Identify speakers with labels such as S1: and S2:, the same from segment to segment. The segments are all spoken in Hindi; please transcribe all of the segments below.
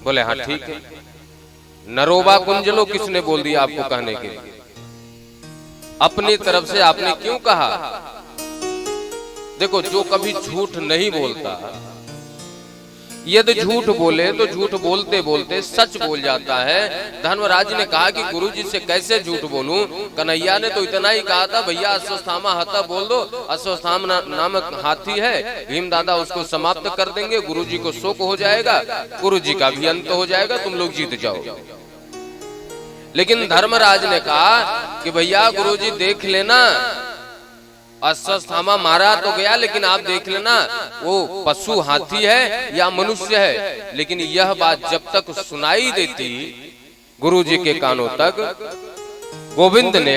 S1: बोले हाँ ठीक है। नरोबा कुंजलो किसने बोल दिया आपको कहने के लिए? अपनी तरफ से आपने क्यों कहा? देखो, जो कभी झूठ नहीं बोलता, यदि झूठ बोले तो झूठ बोलते बोलते सच बोल जाता है। धर्मराज ने कहा कि गुरुजी से कैसे झूठ बोलूं? कन्हैया ने तो इतना ही कहा था, भैया अश्वत्थामा हता बोल दो, अश्वत्थामा नामक हाथी है, भीम दादा उसको समाप्त कर देंगे, गुरुजी को शोक हो जाएगा, गुरुजी का भी अंत हो जाएगा, तुम लोग जीत जाओ। लेकिन धर्मराज ने कहा कि भैया गुरुजी देख लेना, अश्वत्थामा मारा तो गया, लेकिन आप देख लेना वो पशु हाथी है या मनुष्य है। लेकिन यह बात जब तक सुनाई देती गुरुजी के कानों तक, गोविंद ने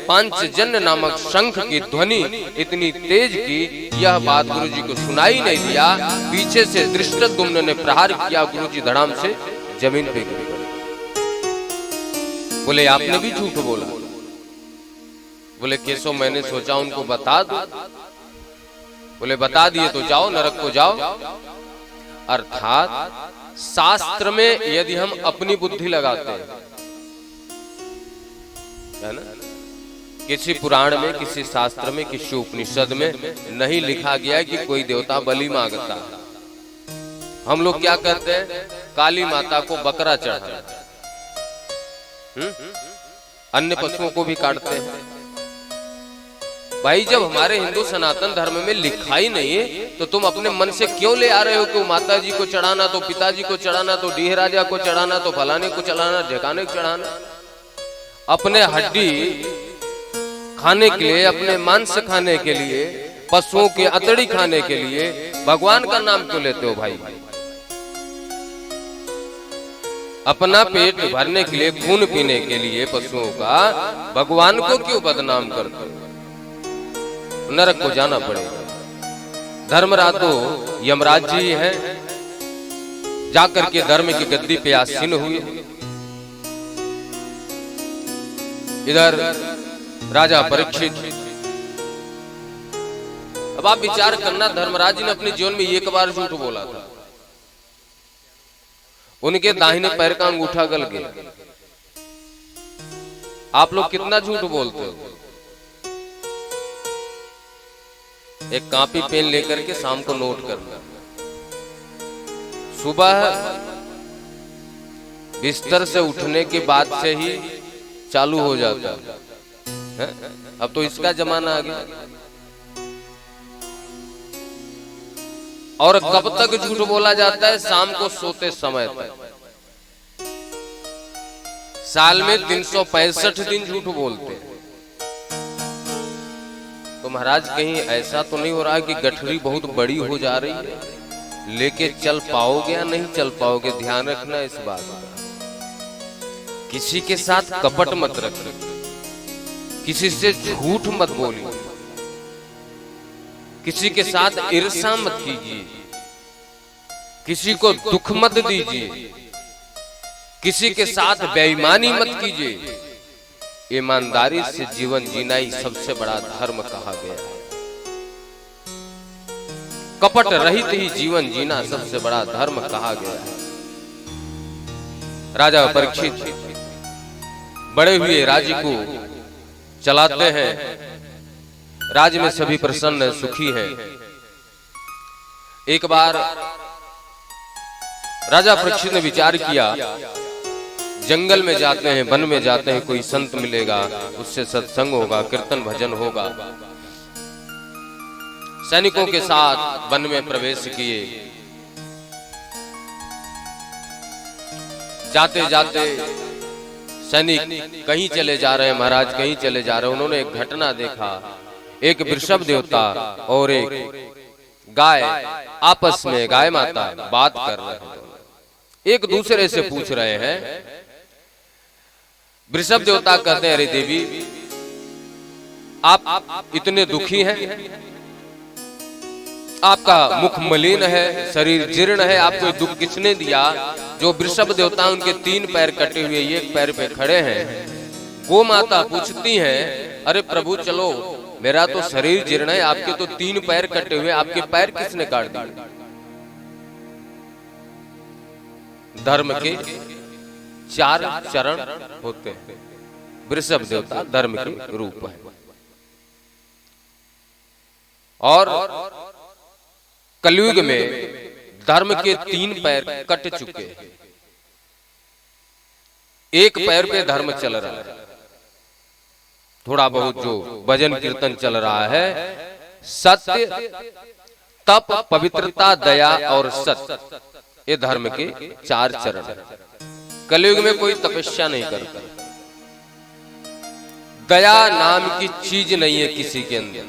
S1: पांचजन्य नामक शंख की ध्वनि इतनी तेज की, यह बात गुरुजी को सुनाई नहीं दिया। पीछे से धृष्टद्युम्न ने प्रहार किया, गुरुजी धड़ाम से जमीन पे गिर गए। बोले आपने भी झूठ बोला। बोले केशव, मैंने सोचा उनको बता दो। बोले बता दिए तो जाओ, नरक को जाओ। अर्थात शास्त्र में यदि हम अपनी बुद्धि लगाते हैं, है ना, किसी पुराण में, किसी शास्त्र में, किसी उपनिषद में नहीं लिखा गया कि कोई देवता बलि मांगता। हम लोग क्या करते हैं? काली माता को बकरा चढ़ाते, अन्य पशुओं को भी काटते हैं। भाई, जब हमारे हिंदू सनातन धर्म में लिखा ही नहीं है तो तुम अपने मन से क्यों ले आ रहे हो कि माता जी को चढ़ाना, तो पिताजी को चढ़ाना, तो डीह राजा को चढ़ाना, तो फलाने को चढ़ाना, ढेकाने को चढ़ाना। अपने हड्डी खाने के लिए, अपने मांस खाने के लिए, पशुओं की अतड़ी खाने के लिए भगवान का नाम क्यों लेते हो भाई? अपना पेट भरने के लिए, खून पीने के लिए पशुओं का, भगवान को क्यों बदनाम करते हो? नरक को जाना पड़ेगा। धर्मराज तो यमराज जी हैं, जाकर के धर्म की गद्दी पे आसीन हुए। इधर राजा परीक्षित, अब आप विचार करना, धर्मराज जी ने अपने जीवन में एक बार झूठ बोला था। उनके दाहिने पैर का अंगूठा गल गया। आप लोग कितना झूठ बोलते हो? एक कॉपी पेन लेकर के शाम को नोट करना। सुबह बिस्तर से उठने के बाद से ही चालू हो जाता है। अब तो इसका जमाना आ गया। और कब तक झूठ बोला जाता है? शाम को सोते समय तक। साल में 365 दिन झूठ बोलते हैं। तो महाराज, कहीं ऐसा तो नहीं हो रहा कि गठरी बहुत बड़ी हो जा रही है, लेके चल पाओगे या नहीं चल पाओगे? ध्यान रखना इस बात का। किसी के साथ कपट मत रखना, किसी से झूठ मत बोलिए, किसी के साथ ईर्ष्या मत कीजिए, किसी को दुख मत दीजिए, किसी के साथ बेईमानी मत कीजिए। ईमानदारी से जीवन जीना ही सबसे बड़ा धर्म कहा गया है। कपट रहित ही जीवन जीना सबसे बड़ा धर्म कहा गया है। राजा परीक्षित बड़े हुए राज्य को चलाते हैं। राज्य में सभी प्रसन्न हैं, सुखी हैं। एक बार राजा परीक्षित ने विचार किया, जंगल में जाते हैं, वन में जाते हैं, कोई संत मिलेगा, उससे सत्संग होगा, कीर्तन भजन होगा। सैनिकों के साथ वन में प्रवेश किए। जाते जाते सैनिक कहीं चले जा रहे हैं, महाराज कहीं चले जा रहे हैं। उन्होंने एक घटना देखा। एक वृषभ देवता और एक गाय आपस में, गाय माता बात कर रहे हैं। एक दूसरे से पूछ रहे हैं। वृषभ देवता कहते हैं, अरे देवी, आप इतने दुखी हैं, आपका मुख मलिन है, शरीर जीर्ण है, आपको दुख किसने दिया? जो वृषभ देवता उनके 3 पैर कटे हुए, एक पैर पे खड़े हैं। गो माता पूछती हैं, अरे प्रभु चलो, मेरा तो शरीर जीर्ण है, आपके तो 3 पैर कटे हुए, आपके पैर किसने काट दिए? धर्म के 4 चरण होते हैं। वृषभ देवता धर्म के रूप है। और कलयुग में धर्म के 3 पैर कट चुके हैं, एक पैर पे धर्म चल रहा है। थोड़ा बहुत जो भजन कीर्तन चल रहा है, सत्य, तप, पवित्रता, दया और सत्य, ये धर्म के 4 चरण हैं। कलयुग में कोई तपस्या नहीं करता, दया नाम की चीज नहीं है किसी के अंदर।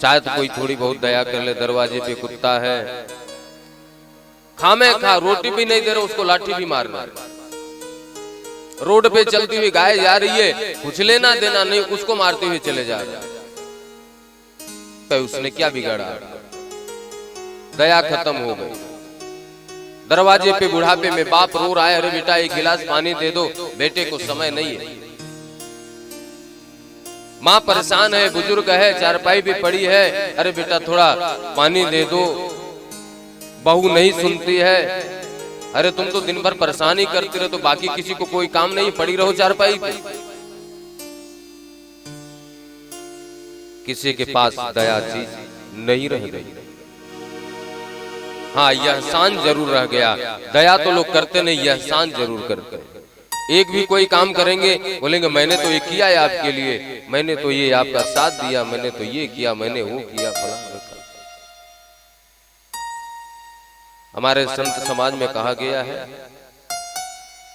S1: शायद कोई थोड़ी बहुत दया कर ले, दरवाजे पे कुत्ता है, खामे खा रोटी भी नहीं दे रहा, उसको लाठी भी मारना। रोड पे चलती हुई गाय जा रही है, कुछ लेना देना नहीं, उसको मारते हुए चले जा रहे। उसने क्या बिगाड़ा? दया खत्म हो गई। दरवाजे पे बुढ़ापे में बाप रो रहा है, अरे बेटा एक गिलास पानी दे दो, बेटे को समय नहीं है। माँ परेशान है, बुजुर्ग है, चारपाई भी पड़ी है, अरे बेटा थोड़ा पानी दे दो। बहू नहीं सुनती है, अरे तुम तो दिन भर परेशानी करते रहो, तो बाकी किसी को कोई काम नहीं, पड़ी रहो चारपाई पे। किसी के पास दया चीज नहीं रह गई। हाँ, यह एहसान जरूर रह गया। दया तो लोग करते नहीं, यह एहसान जरूर करते हैं। एक भी कोई काम करेंगे, बोलेंगे मैंने तो ये किया है आपके लिए, मैंने तो ये आपका साथ दिया, मैंने तो ये किया, मैंने वो किया, फला। हमारे संत समाज में कहा गया है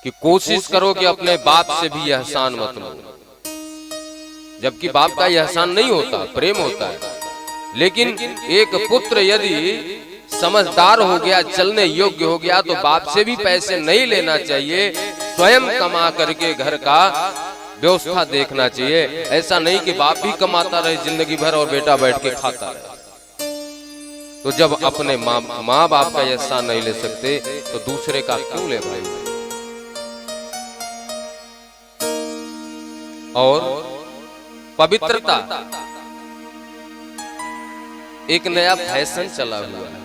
S1: कि कोशिश करो कि अपने बाप से भी यह एहसान मत लो। जबकि बाप का यह एहसान नहीं होता, प्रेम होता है। लेकिन एक पुत्र यदि समझदार हो गया, चलने योग्य हो गया, तो बाप से भी पैसे नहीं लेना चाहिए, स्वयं कमा करके घर का व्यवस्था देखना चाहिए। ऐसा नहीं कि बाप भी कमाता रहे जिंदगी भर और बेटा बैठ के खाता रहे। तो जब अपने माँ बाप का एहसान नहीं ले सकते, तो दूसरे का क्यों ले भाई? और पवित्रता एक नया फैशन चला हुआ है।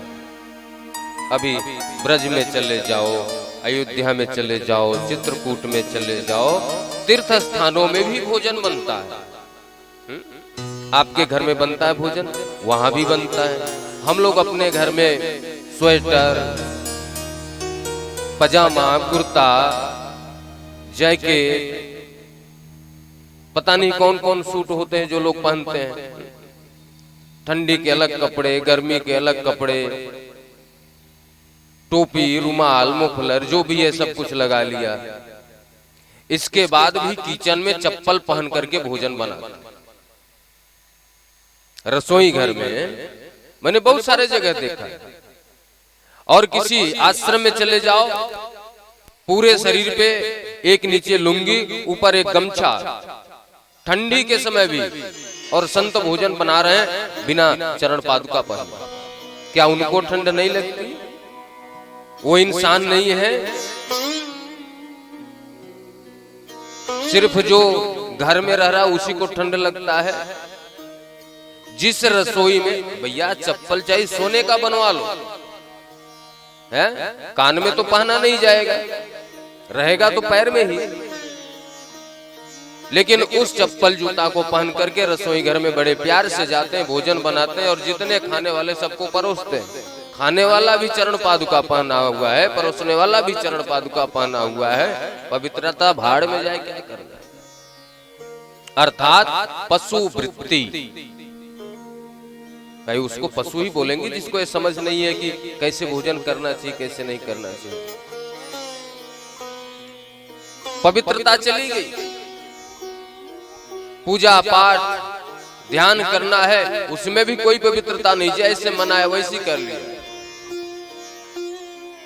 S1: अभी ब्रज में चले जाओ, अयोध्या में चले जाओ, चित्रकूट में चले जाओ, तीर्थ स्थानों में भी भोजन बनता है। आपके घर में बनता है भोजन, वहां भी बनता है। हम लोग अपने घर में स्वेटर, पजामा, कुर्ता, जैकेट, पता नहीं कौन कौन सूट होते हैं जो लोग पहनते हैं। ठंडी के अलग कपड़े, गर्मी के अलग कपड़े, टोपी, रुमाल, मुफलर, जो भी है सब कुछ लगा लिया। इसके बाद भी किचन में चप्पल पहन करके भोजन बना। रसोई घर में मैंने बहुत सारे जगह देखा। और किसी आश्रम में चले जाओ, पूरे शरीर पे एक नीचे लुंगी, ऊपर एक गमछा, ठंडी के समय भी, और संत भोजन बना रहे हैं बिना चरण पादुका पहने। क्या उनको ठंड नहीं लगती? वो इंसान नहीं है? सिर्फ जो घर में रह रहा उसी को ठंड लगता है। जिस रसोई में भैया चप्पल चाहिए सोने का बनवा लो, है? कान में तो पहना नहीं जाएगा, रहेगा तो पैर में ही। लेकिन उस चप्पल जूता को पहन करके रसोई घर में बड़े प्यार से जाते हैं, भोजन बनाते हैं, और जितने खाने वाले सबको परोसते हैं। खाने वाला भी चरण पादुका पहना हुआ है, परोसने वाला भी चरण पादुका पहना हुआ है। पवित्रता भाड़ में जाए क्या करना? अर्थात पशु वृत्ति। भाई उसको पशु ही बोलेंगे जिसको ये समझ नहीं है कि कैसे भोजन करना चाहिए, कैसे नहीं करना चाहिए। पवित्रता चली गई। पूजा पाठ ध्यान करना है, उसमें भी कोई पवित्रता नहीं, जैसे मना है वैसी कर लिया।